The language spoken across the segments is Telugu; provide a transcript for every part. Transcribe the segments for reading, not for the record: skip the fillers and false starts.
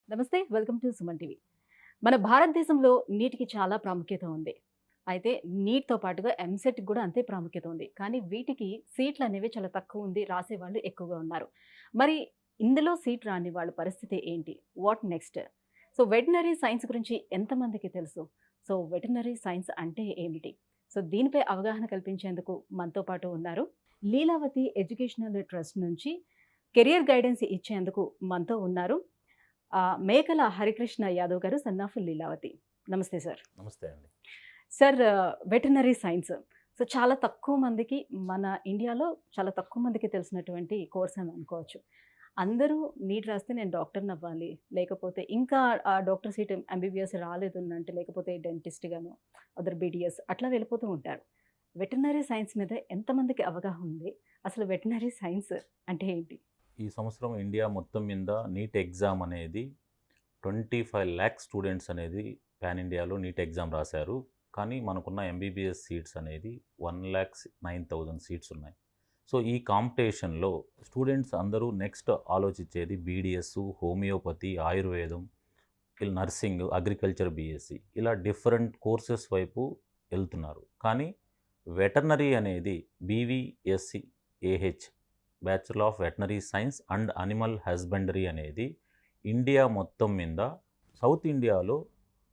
నమస్తే. Welcome to Suman TV. మన భారతదేశంలో నీట్‌కి చాలా ప్రాముఖ్యత ఉంది. అయితే నీట్‌తో పాటుగా ఎంసెట్‌కి కూడా అంతే ప్రాముఖ్యత ఉంది. కానీ వీటికి సీట్లనేవి చాలా తక్కువుంది. రాసేవాళ్ళు ఎక్కువగా ఉన్నారు. మరి ఇందులో సీట్ రాని వాళ్ళ పరిస్థితి ఏంటి? What next? So, veterinary science గురించి ఎంతమందికి తెలుసు? సో, వెటర్నరీ సైన్స్ అంటే ఏమిటి? సో, దీనిపై అవగాహన కల్పించేందుకు మనతో పాటు ఉన్నారు. లీలావతి ఎడ్యుకేషనల్ ట్రస్ట్ నుంచి కెరియర్ గైడెన్స్ ఇచ్చేందుకు మనతో ఉన్నారు. మేకల హరికృష్ణ యాదవ్ గారు, సన్ ఆఫ్ లీలావతి. నమస్తే సార్. నమస్తే అండి. సార్, వెటర్నరీ సైన్స్ సో చాలా తక్కువ మందికి మన ఇండియాలో చాలా తక్కువ మందికి తెలిసినటువంటి కోర్స్ అని అనుకోవచ్చు. అందరూ నీట్ రాస్తే నేను డాక్టర్‌ని అవ్వాలి, లేకపోతే ఇంకా డాక్టర్ సీట్ ఎంబీబీఎస్ రాలేదు అంటే లేకపోతే డెంటిస్ట్ గాను, అదర్ బీడీఎస్ అట్లా వెళ్ళిపోతూ ఉంటారు. వెటర్నరీ సైన్స్ మీద ఎంతమందికి అవగాహన ఉంది? అసలు వెటర్నరీ సైన్స్ అంటే ఏంటి? ఈ సంవత్సరం ఇండియా మొత్తం మీద నీట్ ఎగ్జామ్ అనేది 25,00,000 స్టూడెంట్స్ అనేది పాన్ ఇండియాలో నీట్ ఎగ్జామ్ రాశారు. కానీ మనకున్న ఎంబీబీఎస్ సీట్స్ అనేది 1,09,000 సీట్స్ ఉన్నాయి. సో ఈ కాంపిటీషన్‌లో స్టూడెంట్స్ అందరూ నెక్స్ట్ ఆలోచించేది బీడీఎస్, హోమియోపతి, ఆయుర్వేదం, నర్సింగ్, అగ్రికల్చర్ బీఎస్సీ ఇలా డిఫరెంట్ కోర్సెస్ వైపు వెళ్తున్నారు. కానీ వెటర్నరీ అనేది BVSc AH bachelor of Veterinary science and animal husbandry అనేది ఇండియా మొత్తం మీద సౌత్ ఇండియాలో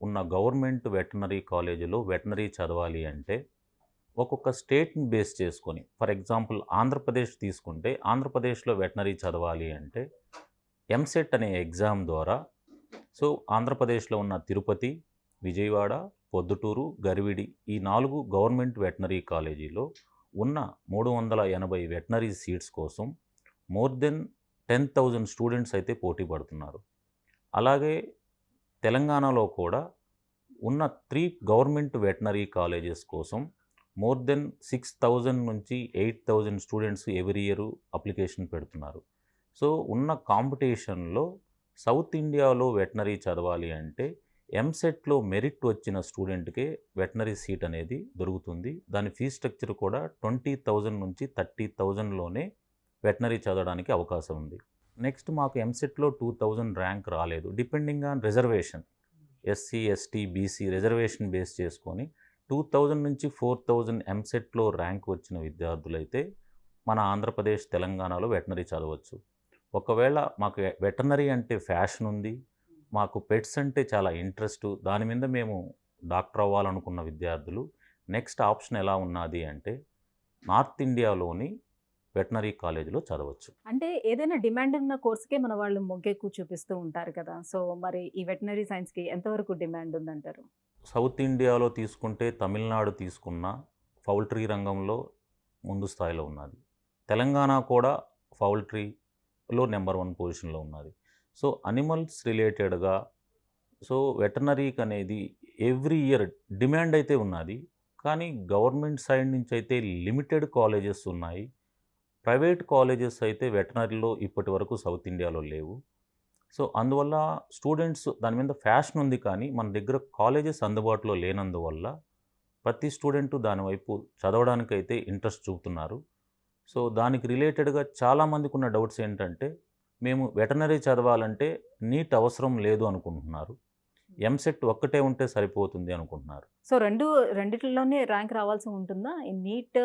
ఉన్న గవర్నమెంట్ వెటర్నరీ కాలేజీలో వెటర్నరీ చదవాలి అంటే ఒక్కొక్క స్టేట్ని బేస్ చేసుకొని, ఫర్ ఎగ్జాంపుల్ ఆంధ్రప్రదేశ్ తీసుకుంటే ఆంధ్రప్రదేశ్లో వెటర్నరీ చదవాలి అంటే ఎంసెట్ అనే ఎగ్జామ్ ద్వారా, సో ఆంధ్రప్రదేశ్లో ఉన్న తిరుపతి, విజయవాడ, పొద్దుటూరు, గరివిడి ఈ 4 గవర్నమెంట్ వెటర్నరీ కాలేజీలో ఉన్న 380 వెటర్నరీ సీట్స్ కోసం మోర్ దెన్ 10,000 స్టూడెంట్స్ అయితే పోటీ పడుతున్నారు. అలాగే తెలంగాణలో కూడా ఉన్న 3 గవర్నమెంట్ వెటర్నరీ కాలేజెస్ కోసం మోర్ దెన్ 6,000 నుంచి 8,000 స్టూడెంట్స్ ఎవ్రీ ఇయర్ అప్లికేషన్ పెడుతున్నారు. సో ఉన్న కాంపిటీషన్లో సౌత్ ఇండియాలో వెటర్నరీ చదవాలి అంటే ఎంసెట్లో మెరిట్ వచ్చిన స్టూడెంట్కే వెటర్నరీ సీట్ అనేది దొరుకుతుంది. దాని ఫీజ్ స్ట్రక్చర్ కూడా 20,000 నుంచి 30,000లోనే వెటర్నరీ చదవడానికి అవకాశం ఉంది. నెక్స్ట్ మాకు ఎంసెట్లో 2,000 ర్యాంక్ రాలేదు. Depending on reservation, SC, ST, BC reservation base చేసుకొని 2,000 నుంచి 4,000 ఎంసెట్లో ర్యాంక్ వచ్చిన విద్యార్థులైతే మన ఆంధ్రప్రదేశ్, తెలంగాణలో వెటర్నరీ చదవచ్చు. ఒకవేళ మాకు వెటర్నరీ అంటే ఫ్యాషన్ ఉంది, మాకు పెట్స్ అంటే చాలా ఇంట్రెస్ట్, దాని మీద మేము డాక్టర్ అవ్వాలనుకున్న విద్యార్థులు నెక్స్ట్ ఆప్షన్ ఎలా ఉన్నది అంటే నార్త్ ఇండియాలోని వెటర్నరీ కాలేజీలో చదవచ్చు. అంటే ఏదైనా డిమాండ్ ఉన్న కోర్స్‌కే మన వాళ్ళు మొగ్గెక్కువ చూపిస్తూ ఉంటారు కదా! సో, మరి ఈ వెటర్నరీ సైన్స్‌కి ఎంతవరకు డిమాండ్ ఉందంటారు? సౌత్ ఇండియాలో తీసుకుంటే తమిళనాడు తీసుకున్న పౌల్ట్రీ రంగంలో ముందు స్థాయిలో ఉన్నది. తెలంగాణ కూడా పౌల్ట్రీలో నెంబర్ 1 పొజిషన్లో ఉన్నది. సో అనిమల్స్ రిలేటెడ్గా సో వెటర్నరీకి అనేది ఎవ్రీ ఇయర్ డిమాండ్ అయితే ఉన్నది. కానీ గవర్నమెంట్ సైడ్ నుంచి అయితే లిమిటెడ్ కాలేజెస్ ఉన్నాయి. ప్రైవేట్ కాలేజెస్ అయితే వెటర్నరీలో ఇప్పటి వరకు సౌత్ ఇండియాలో లేవు. సో అందువల్ల స్టూడెంట్స్ దాని మీద ఫ్యాషన్ ఉంది, కానీ మన దగ్గర కాలేజెస్ అందుబాటులో లేనందువల్ల ప్రతి స్టూడెంటు దాని వైపు చదవడానికైతే ఇంట్రెస్ట్ చూపుతున్నారు. సో దానికి రిలేటెడ్గా చాలామందికి ఉన్న డౌట్స్ ఏంటంటే, మేము వెటర్నరీ చదవాలంటే నీట్ అవసరం లేదు అనుకుంటున్నారు, ఎంసెట్ ఒక్కటే ఉంటే సరిపోతుంది అనుకుంటున్నారు. సో, రెండిట్లోనే ర్యాంక్ రావాల్సి ఉంటుందా? ఈ నీట్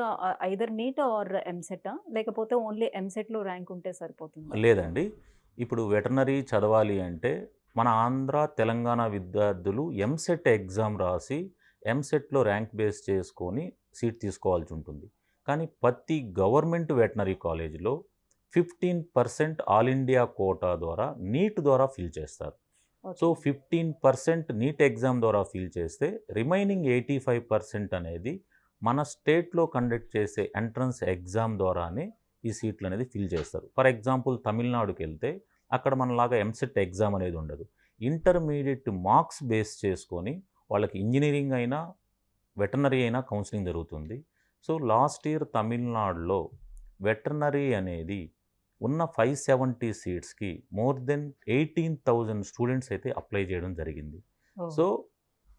ఐదర్ నీట్ ఆర్ ఎంసెట్టా? లేకపోతే ఓన్లీ ఎంసెట్‌లో ర్యాంక్ ఉంటే సరిపోతుందా? లేదండి. ఇప్పుడు వెటర్నరీ చదవాలి అంటే మన ఆంధ్ర, తెలంగాణ విద్యార్థులు ఎంసెట్ ఎగ్జామ్ రాసి ఎంసెట్‌లో ర్యాంక్ బేస్ చేసుకొని సీట్ తీసుకోవాల్సి ఉంటుంది. కానీ ప్రతి గవర్నమెంట్ వెటర్నరీ కాలేజీలో 15% ఆల్ ఇండియా కోటా ద్వారా నీట్ ద్వారా ఫిల్ చేస్తారు. So okay. 15% నీట్ ఎగ్జామ్ ద్వారా ఫిల్ చేస్తే రిమైనింగ్ 85% అనేది మన స్టేట్లో కండక్ట్ చేసే ఎంట్రన్స్ ఎగ్జామ్ ద్వారానే ఈ సీట్లు అనేది ఫిల్ చేస్తారు. ఫర్ ఎగ్జాంపుల్ తమిళనాడుకి వెళ్తే అక్కడ మనలాగా ఎంసెట్ ఎగ్జామ్ అనేది ఉండదు. ఇంటర్మీడియట్ మార్క్స్ బేస్ చేసుకొని వాళ్ళకి ఇంజనీరింగ్ అయినా వెటర్నరీ అయినా కౌన్సిలింగ్ జరుగుతుంది. సో లాస్ట్ ఇయర్ తమిళనాడులో వెటర్నరీ అనేది ఉన్న 570 సీట్స్కి మోర్ దెన్ 18,000 స్టూడెంట్స్ అయితే అప్లై చేయడం జరిగింది. ఓహ్! సో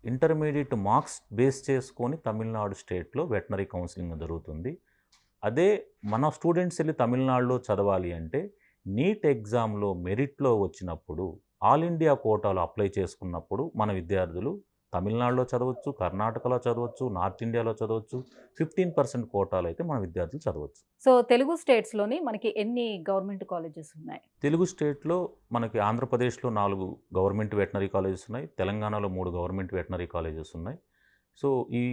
ఇంటర్మీడియట్ మార్క్స్ బేస్ చేసుకొని తమిళనాడు స్టేట్లో వెటర్నరీ కౌన్సిలింగ్ జరుగుతుంది. అదే మన స్టూడెంట్స్ వెళ్ళి తమిళనాడులో చదవాలి అంటే నీట్ ఎగ్జామ్లో మెరిట్లో వచ్చినప్పుడు ఆల్ ఇండియా కోటాలో అప్లై చేసుకున్నప్పుడు మన విద్యార్థులు తమిళనాడులో చదవచ్చు, కర్ణాటకలో చదవచ్చు, నార్త్ ఇండియాలో చదవచ్చు, 15% కోటాలో అయితే మన విద్యార్థులు చదవచ్చు. సో తెలుగు స్టేట్స్‌లోని మనకి ఎన్ని గవర్నమెంట్ కాలేజెస్ ఉన్నాయి? తెలుగు స్టేట్‌లో మనకి ఆంధ్రప్రదేశ్‌లో 4 గవర్నమెంట్ వెటర్నరీ కాలేజెస్ ఉన్నాయి. తెలంగాణలో 3 గవర్నమెంట్ వెటర్నరీ కాలేజెస్ ఉన్నాయి. సో ఈ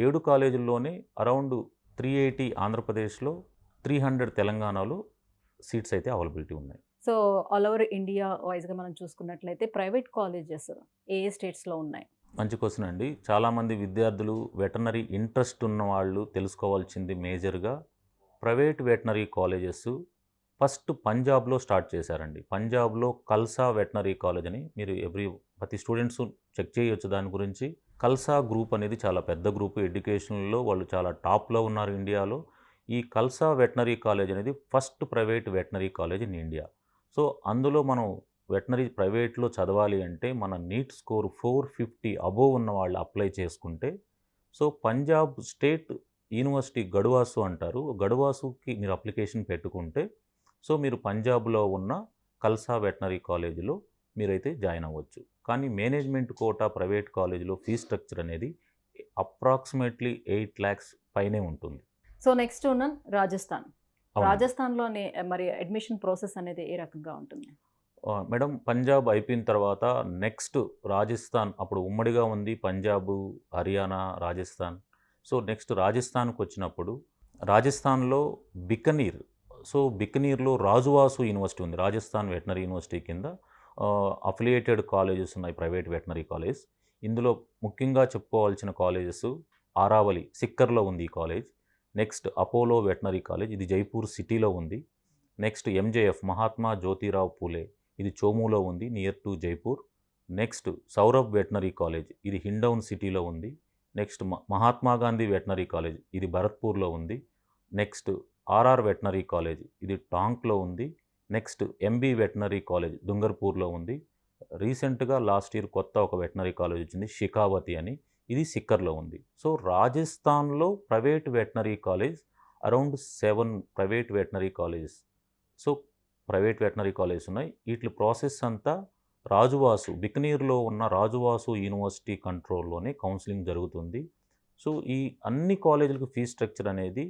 7 కాలేజీల్లోనే అరౌండ్ 380 ఆంధ్రప్రదేశ్‌లో, 300 తెలంగాణలో సీట్స్ అయితే అవైలబిలిటీ ఉన్నాయి. సో ఆల్ ఓవర్ ఇండియా వైస్‌గా మనం చూసుకున్నట్లయితే ప్రైవేట్ కాలేజెస్ ఏ స్టేట్స్‌లో ఉన్నాయి? మంచి క్వెషన్ అండి. చాలామంది విద్యార్థులు వెటర్నరీ ఇంట్రెస్ట్ ఉన్న వాళ్ళు తెలుసుకోవాల్సింది మేజర్‌గా ప్రైవేట్ వెటర్నరీ కాలేజెస్ ఫస్ట్ పంజాబ్‌లో స్టార్ట్ చేశారండి. పంజాబ్‌లో కల్సా వెటర్నరీ కాలేజ్ అని మీరు ప్రతి స్టూడెంట్స్ చెక్ చేయొచ్చు దాని గురించి. కల్సా గ్రూప్ అనేది చాలా పెద్ద గ్రూప్. ఎడ్యుకేషన్‌లో వాళ్ళు చాలా టాప్‌లో ఉన్నారు ఇండియాలో. ఈ కల్సా వెటర్నరీ కాలేజ్ అనేది first private veterinary college in India. So అందులో మనం వెటర్నరీ ప్రైవేట్‌లో చదవాలి అంటే మన నీట్ స్కోర్ 450 అబోవ్ ఉన్న వాళ్ళు అప్లై చేసుకుంటే, సో పంజాబ్ స్టేట్ యూనివర్సిటీ గడువాసు అంటారు. గడువాసుకి మీరు అప్లికేషన్ పెట్టుకుంటే, సో మీరు పంజాబ్‌లో ఉన్న కల్సా వెటర్నరీ కాలేజ్‌లో మీరైతే జాయిన్ అవ్వచ్చు. కానీ మేనేజ్మెంట్ కోటా ప్రైవేట్ కాలేజ్‌లో ఫీ స్ట్రక్చర్ అనేది అప్రాక్సిమేట్లీ 8 లాక్స్ పైనే ఉంటుంది. సో నెక్స్ట్ ఉన్న రాజస్థాన్. అవునండి. రాజస్థాన్‌లోని మరి అడ్మిషన్ ప్రాసెస్ అనేది ఏ రకంగా ఉంటుంది? మేడం పంజాబ్ అయిపోయిన తర్వాత నెక్స్ట్ రాజస్థాన్ అప్పుడు ఉమ్మడిగా ఉంది పంజాబు, హర్యానా, రాజస్థాన్. సో నెక్స్ట్ రాజస్థాన్‌కి వచ్చినప్పుడు రాజస్థాన్‌లో బికనీర్. సో బికనీర్‌లో రాజువాసు యూనివర్సిటీ ఉంది. రాజస్థాన్ వెటర్నరీ యూనివర్సిటీ కింద అఫిలియేటెడ్ కాలేజెస్ ఉన్నాయి ప్రైవేట్ వెటర్నరీ కాలేజ్. ఇందులో ముఖ్యంగా చెప్పుకోవాల్సిన కాలేజెస్ ఆరావలి, సిక్కర్‌లో ఉంది ఈ college. Next Apollo veterinary college ఇది జైపూర్ సిటీలో ఉంది. నెక్స్ట్ ఎంజేఎఫ్ మహాత్మా జ్యోతిరావు పూలే ఇది చోములో ఉంది near to Jaipur. Next Saurabh veterinary college ఇది హిండౌన్ సిటీలో ఉంది. Next Mahatma Gandhi veterinary college ఇది భరత్పూర్లో ఉంది. నెక్స్ట్ ఆర్ఆర్ వెటర్నరీ కాలేజ్ ఇది టాంక్లో ఉంది. నెక్స్ట్ ఎంబీ వెటర్నరీ కాలేజ్ దుంగర్పూర్లో ఉంది. రీసెంట్గా లాస్ట్ ఇయర్ కొత్త ఒక వెటర్నరీ కాలేజ్ వచ్చింది షికావతి అని ఇది సిక్కర్లో ఉంది. సో రాజస్థాన్లో private veterinary college around 7 private veterinary colleges. So private veterinary colleges ఉన్నాయి. వీటి ప్రాసెస్ అంతా రాజువాసు బికనీర్లో ఉన్న రాజువాసు యూనివర్సిటీ కంట్రోల్లోనే కౌన్సిలింగ్ జరుగుతుంది. సో ఈ అన్ని కాలేజీలకు ఫీ స్ట్రక్చర్ అనేది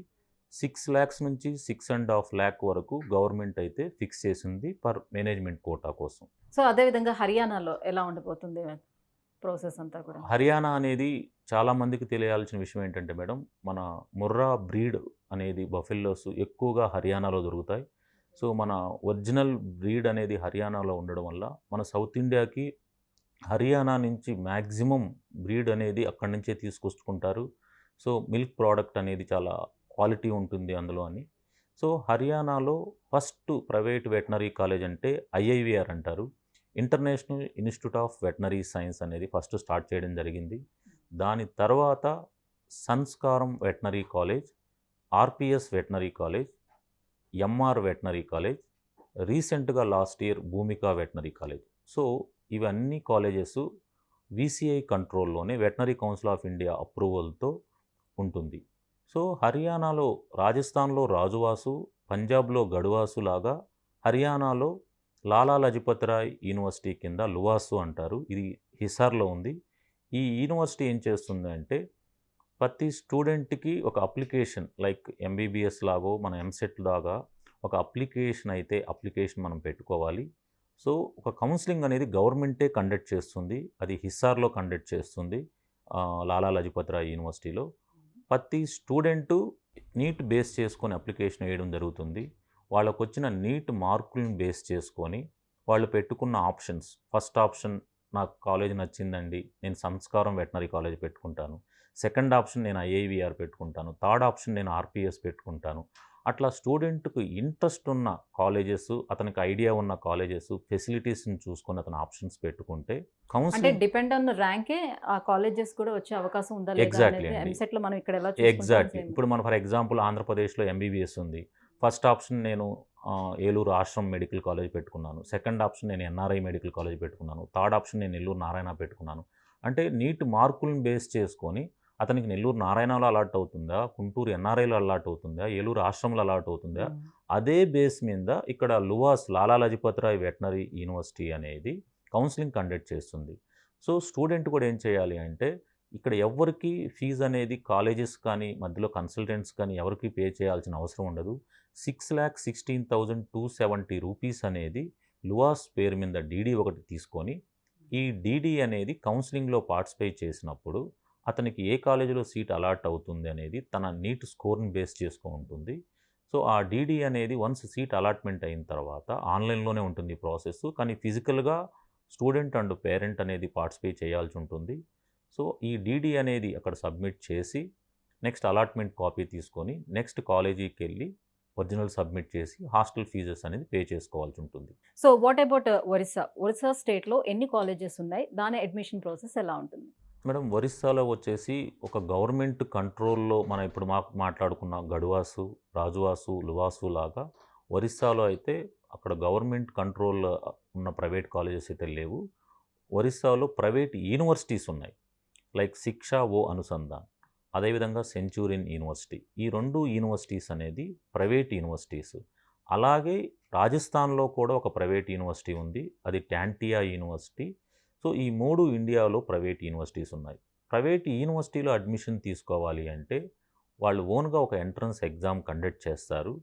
6 lakhs నుంచి 6.5 lakh వరకు గవర్నమెంట్ అయితే ఫిక్స్ చేసింది పర్ మేనేజ్మెంట్ కోటా కోసం. సో అదేవిధంగా హర్యానాలో ఎలా ఉండబోతుంది ప్రాసెస్ అంతా కూడా? హర్యానా అనేది చాలామందికి తెలియాల్సిన విషయం ఏంటంటే మేడం, మన ముర్రా బ్రీడ్ అనేది బఫెల్లోస్ ఎక్కువగా హర్యానాలో దొరుకుతాయి. సో మన ఒరిజినల్ బ్రీడ్ అనేది హర్యానాలో ఉండడం వల్ల మన సౌత్ ఇండియాకి హర్యానా నుంచి మ్యాక్సిమం బ్రీడ్ అనేది అక్కడి నుంచే తీసుకొచ్చుకుంటారు. సో మిల్క్ ప్రోడక్ట్ అనేది చాలా క్వాలిటీ ఉంటుంది అందులో అని. సో హర్యానాలో ఫస్ట్ ప్రైవేట్ వెటర్నరీ కాలేజ్ అంటే ఐఐవిఆర్ అంటారు. International Institute of Veterinary Science అనేది ఫస్ట్ స్టార్ట్ చేయడం జరిగింది. దాని తర్వాత Sanskaram veterinary college, RPS veterinary college, MR veterinary college, రీసెంట్గా last year Bhumika veterinary college. So ఇవన్నీ కాలేజెస్ విసిఐ కంట్రోల్లోనే వెటర్నరీ కౌన్సిల్ ఆఫ్ ఇండియా అప్రూవల్తో ఉంటుంది. సో హర్యానాలో రాజస్థాన్లో రాజువాసు, పంజాబ్లో గడువాసు లాగా హర్యానాలో లాలా లజపత్ రాయ్ యూనివర్సిటీ కింద లువాసు అంటారు. ఇది హిసార్లో ఉంది. ఈ యూనివర్సిటీ ఏం చేస్తుంది అంటే ప్రతి స్టూడెంట్కి ఒక అప్లికేషన్ లైక్ ఎంబీబీఎస్ లాగో మన ఎంసెట్ లాగా ఒక అప్లికేషన్ మనం పెట్టుకోవాలి. సో ఒక కౌన్సిలింగ్ అనేది గవర్నమెంటే కండక్ట్ చేస్తుంది. అది హిసార్లో కండక్ట్ చేస్తుంది లాలా లజపత్ రాయ్ యూనివర్సిటీలో. ప్రతి స్టూడెంటు నీట్ బేస్ చేసుకొని అప్లికేషన్ వేయడం జరుగుతుంది. వాళ్ళకు వచ్చిన నీట్ మార్కులను బేస్ చేసుకొని వాళ్ళు పెట్టుకున్న ఆప్షన్స్, ఫస్ట్ ఆప్షన్ నాకు కాలేజ్ నచ్చిందండి, నేను సంస్కారం వెటర్నరీ కాలేజ్ పెట్టుకుంటాను. సెకండ్ ఆప్షన్ నేను ఐఐవిఆర్ పెట్టుకుంటాను. థర్డ్ ఆప్షన్ నేను ఆర్పిఎస్ పెట్టుకుంటాను. అట్లా స్టూడెంట్కు ఇంట్రెస్ట్ ఉన్న కాలేజెస్, అతనికి ఐడియా ఉన్న కాలేజెస్, ఫెసిలిటీస్ని చూసుకొని అతను ఆప్షన్స్ పెట్టుకుంటే అంటే కౌన్సిలింగ్ డిపెండ్ ఆన్ ర్యాంకే ఆ కాలేజెస్ కూడా వచ్చే అవకాశం ఉందా లేదా ఎగ్జాక్ట్లీ అనేది అండి. ఎంసెట్లో మనం ఇక్కడ ఎలా ఎగ్జాక్ట్లీ. చూసుకుంటాం? ఇప్పుడు మనం ఫర్ ఎగ్జాంపుల్ ఆంధ్రప్రదేశ్లో ఎంబీబీఎస్ ఉంది. ఫస్ట్ ఆప్షన్ నేను ఏలూరు ఆశ్రమ్ మెడికల్ కాలేజ్ పెట్టుకున్నాను. సెకండ్ ఆప్షన్ నేను ఎన్ఆర్ఐ మెడికల్ కాలేజ్ పెట్టుకున్నాను. థర్డ్ ఆప్షన్ నేను నెల్లూరు నారాయణ పెట్టుకున్నాను. అంటే నీట్ మార్కులను బేస్ చేసుకొని అతనికి నెల్లూరు నారాయణలో అలాట్ అవుతుందా, గుంటూరు ఎన్ఆర్ఐలో అలాట్ అవుతుందా, ఏలూరు ఆశ్రమంలో అలాట్ అవుతుందా, అదే బేస్ మీద ఇక్కడ లువాస్ లాలా లజపత్ రాయ్ వెటర్నరీ యూనివర్సిటీ అనేది కౌన్సిలింగ్ కండక్ట్ చేస్తుంది. సో స్టూడెంట్ కూడా ఏం చేయాలి అంటే ఇక్కడ ఎవ్వరికి ఫీజు అనేది కాలేజెస్ కానీ మధ్యలో కన్సల్టెంట్స్ కానీ ఎవరికి పే చేయాల్సిన అవసరం ఉండదు. 6,16,270 రూపీస్ అనేది లువాస్ పేరు మీద డీడీ ఒకటి తీసుకొని ఈ డీడీ అనేది కౌన్సిలింగ్లో పార్టిసిపేట్ చేసినప్పుడు అతనికి ఏ కాలేజీలో సీట్ అలాట్ అవుతుంది అనేది తన నీట్ స్కోర్ని బేస్ చేసుకొని ఉంటుంది. సో ఆ డీడీ అనేది వన్స్ సీట్ అలాట్మెంట్ అయిన తర్వాత ఆన్లైన్లోనే ఉంటుంది ఈ ప్రాసెస్, కానీ ఫిజికల్గా స్టూడెంట్ అండ్ పేరెంట్ అనేది పార్టిసిపేట్ చేయాల్సి ఉంటుంది. సో ఈ డీడీ అనేది అక్కడ సబ్మిట్ చేసి నెక్స్ట్ అలాట్మెంట్ కాపీ తీసుకొని నెక్స్ట్ కాలేజీకి వెళ్ళి ఒరిజినల్ సబ్మిట్ చేసి హాస్టల్ ఫీజెస్ అనేది పే చేసుకోవాల్సి ఉంటుంది. So what about Orissa? Orissa స్టేట్లో ఎన్ని కాలేజెస్ ఉన్నాయి? దాని అడ్మిషన్ ప్రాసెస్ ఎలా ఉంటుంది? మేడం ఒరిస్సాలో వచ్చేసి ఒక గవర్నమెంట్ కంట్రోల్లో మనం ఇప్పుడు మాట్లాడుకున్న గడువాసు, రాజువాసు, లువాసు లాగా ఒరిస్సాలో అయితే అక్కడ గవర్నమెంట్ కంట్రోల్ ఉన్న ప్రైవేట్ కాలేజెస్ అయితే లేవు. ఒరిస్సాలో ప్రైవేట్ యూనివర్సిటీస్ ఉన్నాయి. లైక్ శిక్షా ఓ అనుసంధాన్, అదేవిధంగా సెంచూరియన్ యూనివర్సిటీ. ఈ 2 యూనివర్సిటీస్ అనేది ప్రైవేట్ యూనివర్సిటీస్. అలాగే రాజస్థాన్లో కూడా ఒక ప్రైవేట్ యూనివర్సిటీ ఉంది, అది ట్యాంటియా యూనివర్సిటీ. సో ఈ 3 ఇండియాలో ప్రైవేట్ యూనివర్సిటీస్ ఉన్నాయి. ప్రైవేట్ యూనివర్సిటీలో అడ్మిషన్ తీసుకోవాలి అంటే వాళ్ళు ఓన్గా ఒక ఎంట్రన్స్ ఎగ్జామ్ కండక్ట్ చేస్తారు.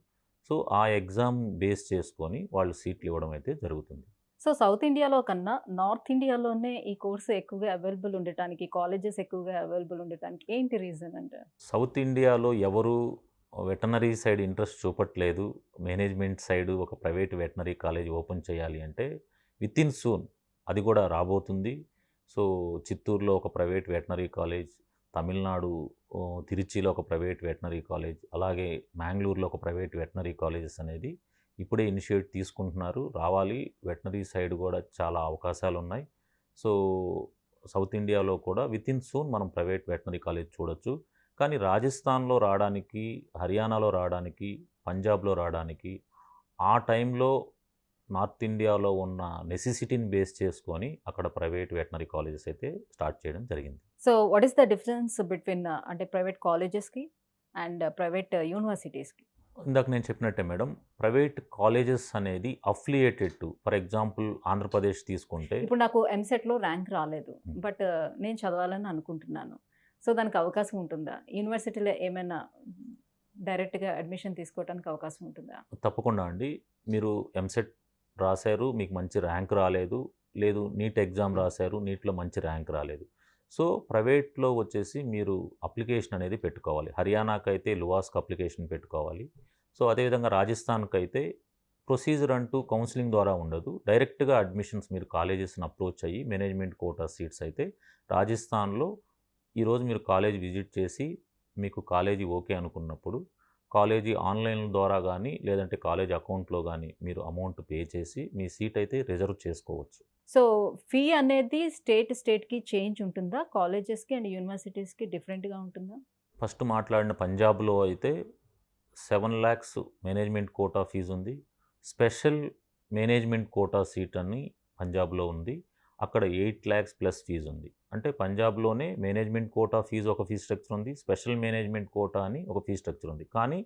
సో ఆ ఎగ్జామ్ బేస్ చేసుకొని వాళ్ళు సీట్లు ఇవ్వడం అయితే జరుగుతుంది. సో సౌత్ ఇండియాలో కన్నా నార్త్ ఇండియాలోనే ఈ కోర్సు ఎక్కువగా అవైలబుల్ ఉండటానికి, కాలేజెస్ ఎక్కువగా అవైలబుల్ ఉండటానికి ఏంటి రీజన్ అంటే? సౌత్ ఇండియాలో ఎవరు వెటనరీ సైడ్ ఇంట్రెస్ట్ చూపట్లేదు. మేనేజ్మెంట్ సైడ్ ఒక ప్రైవేట్ వెటనరీ కాలేజ్ ఓపెన్ చేయాలి అంటే వితిన్ సూన్ అది కూడా రాబోతుంది. సో చిత్తూరులో ఒక ప్రైవేట్ వెటనరీ కాలేజ్, తమిళనాడు తిరుచిలో ఒక ప్రైవేట్ వెటనరీ కాలేజ్, అలాగే మ్యాంగ్లూరులో ఒక ప్రైవేట్ వెటనరీ కాలేజెస్ అనేది ఇప్పుడే ఇనిషియేట్ తీసుకుంటున్నారు. రావాలి, వెటనరీ సైడ్ కూడా చాలా అవకాశాలు ఉన్నాయి. సో సౌత్ ఇండియాలో కూడా వితిన్ సూన్ మనం ప్రైవేట్ వెటనరీ కాలేజ్ చూడొచ్చు. కానీ రాజస్థాన్లో రావడానికి, హర్యానాలో రావడానికి, పంజాబ్లో రావడానికి ఆ టైంలో నార్త్ ఇండియాలో ఉన్న నెసెసిటీని బేస్ చేసుకొని అక్కడ ప్రైవేట్ వెటనరీ కాలేజెస్ అయితే స్టార్ట్ చేయడం జరిగింది. So what is the difference between అంటే ప్రైవేట్ కాలేజెస్కి అండ్ ప్రైవేట్ యూనివర్సిటీస్కి? ఇందాక నేను చెప్పినట్టే మేడం, ప్రైవేట్ కాలేజెస్ అనేది affiliated to, for example Andhra Pradesh తీసుకుంటే ఇప్పుడు నాకు ఎంసెట్లో ర్యాంక్ రాలేదు, బట్ నేను చదవాలని అనుకుంటున్నాను. సో దానికి అవకాశం ఉంటుందా? యూనివర్సిటీలో ఏమైనా డైరెక్ట్గా అడ్మిషన్ తీసుకోవడానికి అవకాశం ఉంటుందా? తప్పకుండా అండి. మీరు ఎంసెట్ రాశారు, మీకు మంచి ర్యాంక్ రాలేదు, లేదు నీట్ ఎగ్జామ్ రాశారు, నీట్లో మంచి ర్యాంక్ రాలేదు. సో ప్రైవేట్లో వచ్చేసి మీరు అప్లికేషన్ అనేది పెట్టుకోవాలి. హర్యానాకి అయితే లువాస్కి అప్లికేషన్ పెట్టుకోవాలి. సో అదేవిధంగా రాజస్థాన్కి అయితే ప్రొసీజర్ అంటూ కౌన్సిలింగ్ ద్వారా ఉండదు. డైరెక్ట్గా అడ్మిషన్స్ మీరు కాలేజెస్ని అప్రోచ్ అయ్యి మేనేజ్మెంట్ కోటా సీట్స్ అయితే రాజస్థాన్లో ఈరోజు మీరు కాలేజ్ విజిట్ చేసి మీకు కాలేజీ ఓకే అనుకున్నప్పుడు కాలేజీ ఆన్లైన్ ద్వారా కానీ లేదంటే కాలేజ్ అకౌంట్లో కానీ మీరు అమౌంట్ పే చేసి మీ సీట్ అయితే రిజర్వ్ చేసుకోవచ్చు. సో ఫీ అనేది స్టేట్కి చేంజ్ ఉంటుందా? కాలేజెస్కి అండ్ యూనివర్సిటీస్కి డిఫరెంట్గా ఉంటుందా? ఫస్ట్ మాట్లాడిన పంజాబ్లో అయితే 7 lakhs మేనేజ్మెంట్ కోటా ఫీజు ఉంది. స్పెషల్ మేనేజ్మెంట్ కోటా సీట్ అని పంజాబ్లో ఉంది. అక్కడ 8 lakhs ప్లస్ ఫీజు ఉంది. అంటే పంజాబ్లోనే మేనేజ్మెంట్ కోటా ఫీజు ఒక ఫీ స్ట్రక్చర్ ఉంది, స్పెషల్ మేనేజ్మెంట్ కోటా అని ఒక ఫీ స్ట్రక్చర్ ఉంది. కానీ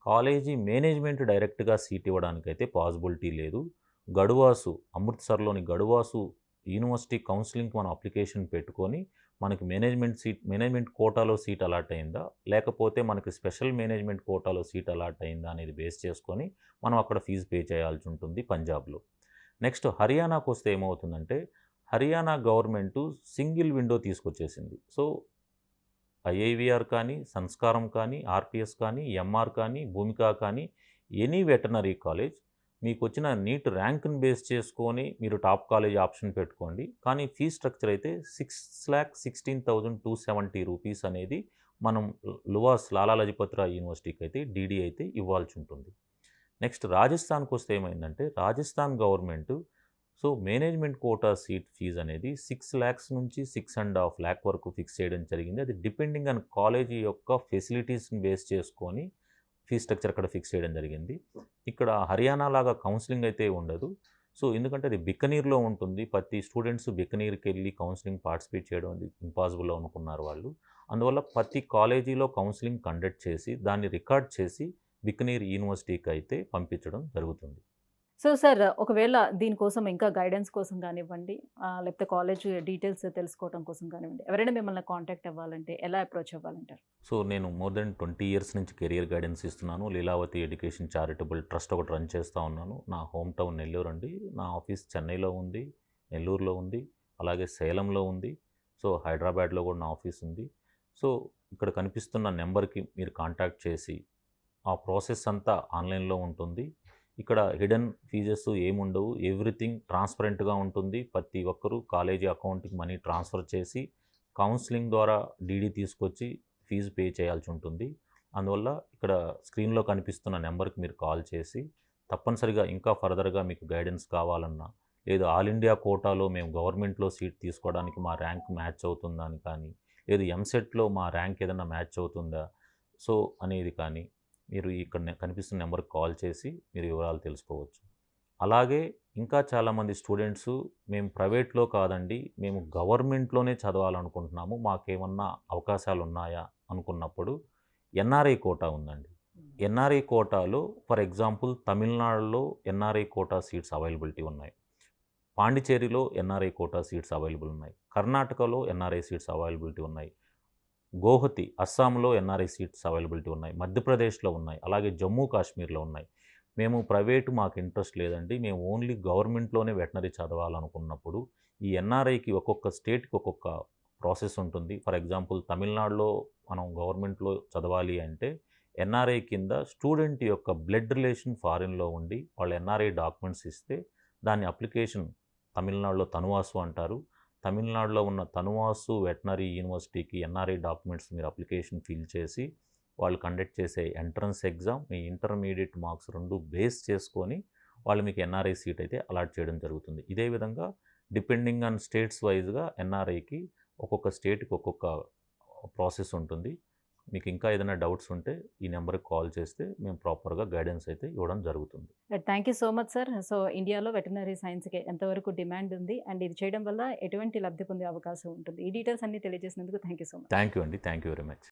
కాలేజీ మేనేజ్మెంట్ డైరెక్ట్గా సీట్ ఇవ్వడానికి అయితే పాసిబిలిటీ లేదు. గడువాసు, అమృత్సర్లోని గడువాసు యూనివర్సిటీ కౌన్సిలింగ్కి మనం అప్లికేషన్ పెట్టుకొని మనకి మేనేజ్మెంట్ కోటాలో సీట్ అలాట్ అయిందా, లేకపోతే మనకి స్పెషల్ మేనేజ్మెంట్ కోటాలో సీట్ అలాట్ అయిందా అనేది బేస్ చేసుకొని మనం అక్కడ ఫీజు పే చేయాల్సి ఉంటుంది పంజాబ్లో. నెక్స్ట్ హర్యానాకు వస్తే ఏమవుతుందంటే హర్యానా గవర్నమెంటు సింగిల్ విండో తీసుకొచ్చేసింది. సో ఐఐవిఆర్ కానీ, సంస్కారం కానీ, ఆర్పిఎస్ కానీ, ఎంఆర్ కానీ, భూమిక కానీ ఎనీ వెటనరీ కాలేజ్ మీకు వచ్చిన నీట్ ర్యాంక్ని బేస్ చేసుకొని మీరు టాప్ కాలేజ్ ఆప్షన్ పెట్టుకోండి. కానీ ఫీ స్ట్రక్చర్ అయితే 6,16,270 రూపీస్ అనేది మనం లువాస్ లాలా లజపత్ రాయ్ యూనివర్సిటీకి అయితే డీడీ అయితే ఇవ్వాల్సి ఉంటుంది. నెక్స్ట్ రాజస్థాన్కి వస్తే ఏమైందంటే Rajasthan government so management quota seat fee అనేది 6 lakhs నుంచి 6.5 lakh వరకు ఫిక్స్ చేయడం జరిగింది. అది డిపెండింగ్ ఆన్ కాలేజీ యొక్క ఫెసిలిటీస్ని బేస్ చేసుకొని ఫీ స్ట్రక్చర్ అక్కడ ఫిక్స్ చేయడం జరిగింది. ఇక్కడ హర్యానా లాగా కౌన్సిలింగ్ అయితే ఉండదు. సో ఎందుకంటే అది బికనీర్లో ఉంటుంది. ప్రతి స్టూడెంట్స్ బికనీర్కి వెళ్ళి కౌన్సిలింగ్ పార్టిసిపేట్ చేయడం అది ఇంపాసిబుల్ అనుకున్నారు వాళ్ళు. అందువల్ల ప్రతి కాలేజీలో కౌన్సిలింగ్ కండక్ట్ చేసి దాన్ని రికార్డ్ చేసి బికనీర్ యూనివర్సిటీకి అయితే పంపించడం జరుగుతుంది. సో సార్ ఒకవేళ దీనికోసం ఇంకా గైడెన్స్ కోసం గానివ్వండి, లేకపోతే కాలేజ్ డీటెయిల్స్ తెలుసుకోవడం కోసం గానివ్వండి, ఎవరైనా మిమ్మల్ని కాంటాక్ట్ అవ్వాలంటే ఎలా అప్రోచ్ అవ్వాలంటారు? సో నేను మోర్ దెన్ 20 ఇయర్స్ నుంచి కెరియర్ గైడెన్స్ ఇస్తున్నాను. లీలావతి ఎడ్యుకేషన్ చారిటబుల్ ట్రస్ట్ ఒకటి రన్ చేస్తూ ఉన్నాను. నా హోమ్ టౌన్ నెల్లూరు అండి. నా ఆఫీస్ చెన్నైలో ఉంది, నెల్లూరులో ఉంది, అలాగే సేలంలో ఉంది. సో హైదరాబాద్లో కూడా నా ఆఫీస్ ఉంది. సో ఇక్కడ కనిపిస్తున్న నెంబర్కి మీరు కాంటాక్ట్ చేసి ఆ ప్రాసెస్ అంతా ఆన్లైన్లో ఉంటుంది. ఇక్కడ హిడెన్ ఫీజెస్ ఏముండవు. ఎవ్రీథింగ్ ట్రాన్స్పరెంట్గా ఉంటుంది. ప్రతి ఒక్కరూ కాలేజీ అకౌంట్కి మనీ ట్రాన్స్ఫర్ చేసి కౌన్సిలింగ్ ద్వారా డీడీ తీసుకొచ్చి ఫీజు పే చేయాల్సి ఉంటుంది. అందువల్ల ఇక్కడ స్క్రీన్లో కనిపిస్తున్న నెంబర్కి మీరు కాల్ చేసి తప్పనిసరిగా ఇంకా ఫర్దర్గా మీకు గైడెన్స్ కావాలన్నా, లేదు ఆల్ ఇండియా కోటాలో మేము గవర్నమెంట్లో సీట్ తీసుకోవడానికి మా ర్యాంక్ మ్యాచ్ అవుతుందా అని కానీ, లేదు ఎంసెట్లో మా ర్యాంక్ ఏదైనా మ్యాచ్ అవుతుందా సో అనేది కానీ మీరు ఇక్కడ కనిపిస్తున్న నెంబర్కి కాల్ చేసి మీరు వివరాలు తెలుసుకోవచ్చు. అలాగే ఇంకా చాలామంది స్టూడెంట్స్ మేము ప్రైవేట్లో కాదండి, మేము గవర్నమెంట్లోనే చదవాలనుకుంటున్నాము, మాకేమన్నా అవకాశాలు ఉన్నాయా అనుకున్నప్పుడు ఎన్ఆర్ఐ కోటా ఉందండి. ఎన్ఆర్ఐ కోటాలో ఫర్ ఎగ్జాంపుల్ తమిళనాడులో ఎన్ఆర్ఐ కోటా సీట్స్ అవైలబిలిటీ ఉన్నాయి. పాండిచేరిలో ఎన్ఆర్ఐ కోటా సీట్స్ అవైలబుల్ ఉన్నాయి. కర్ణాటకలో ఎన్ఆర్ఐ సీట్స్ అవైలబిలిటీ ఉన్నాయి. గోహతి అస్సాంలో ఎన్ఆర్ఐ సీట్స్ అవైలబిలిటీ ఉన్నాయి. మధ్యప్రదేశ్లో ఉన్నాయి. అలాగే జమ్మూ కాశ్మీర్లో ఉన్నాయి. మేము ప్రైవేటు మాకు ఇంట్రెస్ట్ లేదండి, మేము ఓన్లీ గవర్నమెంట్లోనే వెటనరీ చదవాలనుకున్నప్పుడు ఈ ఎన్ఆర్ఐకి ఒక్కొక్క స్టేట్కి ఒక్కొక్క ప్రాసెస్ ఉంటుంది. ఫర్ ఎగ్జాంపుల్ తమిళనాడులో మనం గవర్నమెంట్లో చదవాలి అంటే ఎన్ఆర్ఐ కింద స్టూడెంట్ యొక్క బ్లడ్ రిలేషన్ ఫారిన్లో ఉండి వాళ్ళు ఎన్ఆర్ఐ డాక్యుమెంట్స్ ఇస్తే దాని అప్లికేషన్ తమిళనాడులో తనువాసు అంటారు. తమిళనాడులో ఉన్న తనువాసు వెటనరీ యూనివర్సిటీకి ఎన్ఆర్ఐ డాక్యుమెంట్స్ మీరు అప్లికేషన్ ఫిల్ చేసి వాళ్ళు కండక్ట్ చేసే ఎంట్రన్స్ ఎగ్జామ్ మీ ఇంటర్మీడియట్ మార్క్స్ 2 బేస్ చేసుకొని వాళ్ళు మీకు ఎన్ఆర్ఐ సీట్ అయితే అలాట్ చేయడం జరుగుతుంది. ఇదే విధంగా డిపెండింగ్ ఆన్ స్టేట్స్ వైజ్గా ఎన్ఆర్ఐకి ఒక్కొక్క స్టేట్కి ఒక్కొక్క ప్రాసెస్ ఉంటుంది. మీకు ఇంకా ఏదైనా డౌట్స్ ఉంటే ఈ నెంబర్కి కాల్ చేస్తే మేము ప్రాపర్గా గైడెన్స్ అయితే ఇవ్వడం జరుగుతుంది. Thank you so much sir. So ఇండియాలో వెటనరీ సైన్స్కి ఎంతవరకు డిమాండ్ ఉంది అండ్ ఇది చేయడం వల్ల ఎటువంటి లబ్ధి పొందే అవకాశం ఉంటుంది, ఈ డీటెయిల్స్ అన్ని తెలియజేసినందుకు thank you so much. Thank you అండి. Thank you very much.